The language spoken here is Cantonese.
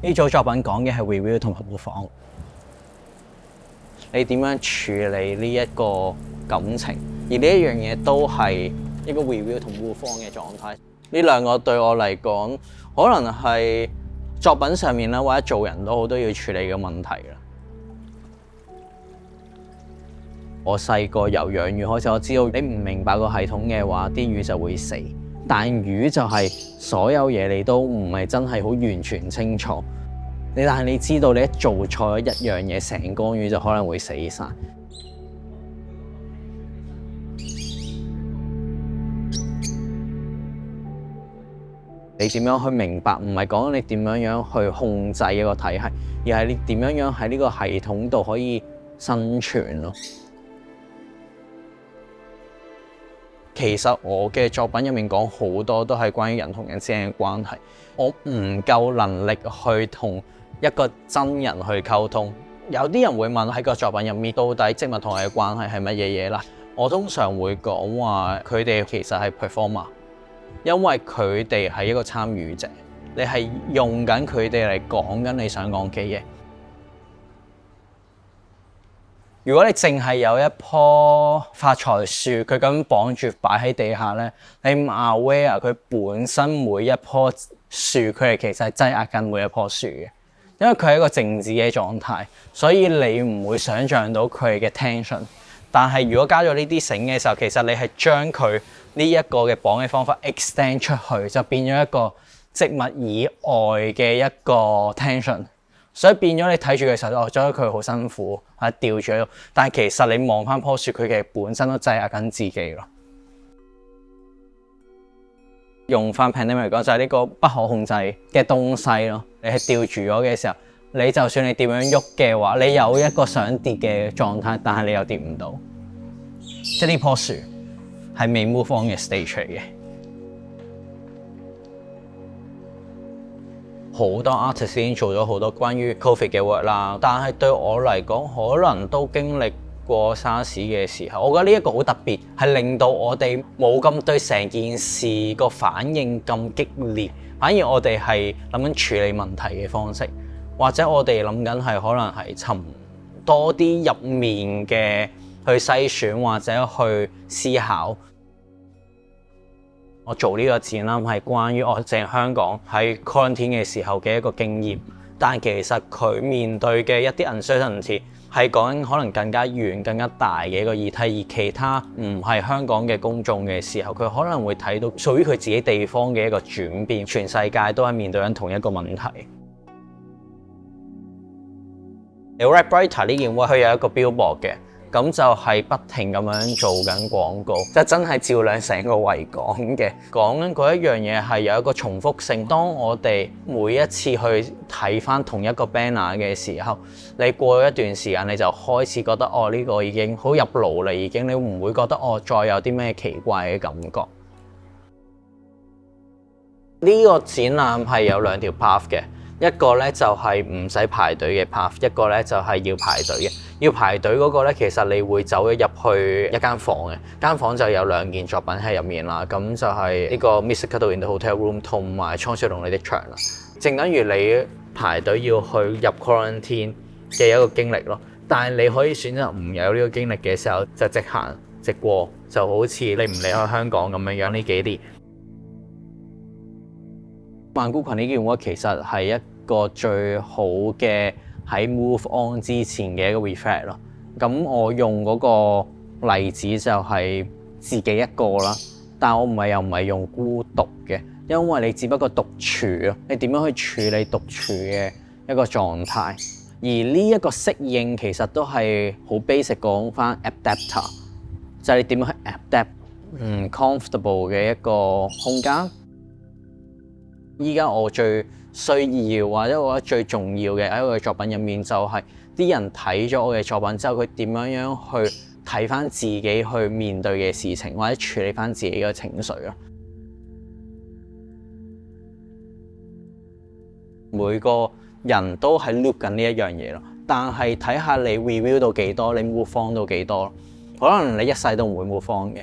呢組作品講嘅係 review 同埋模仿，你點樣處理呢一個感情？而呢一樣嘢都係一個 review 同模仿嘅狀態。呢兩個對我嚟講，可能係作品上面啦，或者做人都好都要處理嘅問題啦。我細個由養魚開始，我知道你唔明白個系統嘅話，啲魚就會死。但魚就係所有嘢你都唔係真係好完全清楚。但係你知道你一做錯一樣嘢，成缸魚就可能會死晒。你點樣去明白？唔係講你點樣去控制一個體系，而係你點樣喺呢個系統度可以生存咯。其實我嘅作品入面講好多都係關於人同人之間嘅關係，我唔夠能力去同一個真人去溝通。有啲人會問喺個作品入面到底植物同人嘅關係係乜嘢嘢啦？我通常會講話佢哋其實係 performer， 因為佢哋係一個參與者，你係用緊佢哋嚟講緊你想講嘅嘢。如果你淨係有一棵發財樹，佢咁綁住擺喺地下咧，你唔 aware 佢本身每一棵樹，佢係其實係擠壓緊每一棵樹嘅，因為佢係一個靜止嘅狀態，所以你唔會想像到佢嘅 tension。但係如果加咗呢啲繩嘅時候，其實你係將佢呢一個嘅綁嘅方法 extend 出去，就變咗一個植物以外嘅一個 tension。所以變咗你睇住嘅時候，覺得佢好辛苦，或者吊住喺度。但係其實你望翻棵樹，佢嘅本身都擠壓緊自己咯。用翻 pandemic 嚟講，就係呢個不可控制嘅東西咯。你係吊住咗嘅時候，你就算你點樣喐嘅話，你有一個想跌嘅狀態，但係你又跌唔到。即係呢棵樹係未 move on 嘅 stage 嚟嘅。好多 artist 已經做咗好多關於 COVID 嘅 work 啦，但係對我嚟講，可能都經歷過 SARS 嘅時候。我覺得呢一個好特別，係令到我哋冇咁對成件事個反應咁激烈，反而我哋係諗緊處理問題嘅方式，或者我哋諗緊係可能係尋多啲入面嘅去篩選或者去思考。我做呢個展覽係關於我喺香港喺 quarantine 嘅時候嘅一個經驗，但其實佢面對嘅一啲 uncertainty 係講緊可能更加遠、更加大嘅一個議題，而其他唔係香港嘅公眾嘅時候，佢可能會睇到屬於佢自己地方嘅一個轉變，全世界都係面對緊同一個問題。Write Brighter 呢件 work 佢有一個 billboard 嘅。咁就係不停咁樣做緊廣告，就真係照亮成個維港嘅。講緊嗰一樣嘢係有一個重複性。當我哋每一次去睇翻同一個 banner 嘅時候，你過咗一段時間，你就開始覺得呢個已經好入腦啦，已經你唔會覺得再有啲咩奇怪嘅感覺。呢個展覽係有兩條 path 嘅，一個咧就係唔使排隊嘅 path， 一個咧就係要排隊嘅。要排隊嗰個咧，其實你會走咗入去一間房嘅，間房就有兩件作品喺入面啦。咁就係呢個 Mr. Cuddle in the Hotel Room 同埋倉鼠同你的牆啦。正等於你排隊要去入 quarantine 嘅一個經歷咯。但係你可以選擇唔有呢個經歷嘅時候，就直行直過，就好似你唔離開香港咁樣呢幾年。萬古群呢件 work 其實係一個最好嘅喺 move on 之前嘅一個 reflect 咯。咁我用嗰個例子就係自己一個啦，但我唔係用孤獨嘅，因為你只不過獨處啊，你點樣去處理獨處嘅一個狀態？而呢一個適應其實都係好 basic 講翻 adapter， 就係你點樣去 adapt 唔 comfortable 嘅一個空間。依家我最需要或者我覺得最重要嘅喺我嘅作品入面，就係啲人睇咗我嘅作品之後，佢點樣去睇翻自己去面對嘅事情，或者處理翻自己嘅情緒咯。每個人都係 loop 緊呢一樣嘢咯，但係睇下你 review 到幾多，你 move on 到幾多，可能你一世都唔會 move on嘅。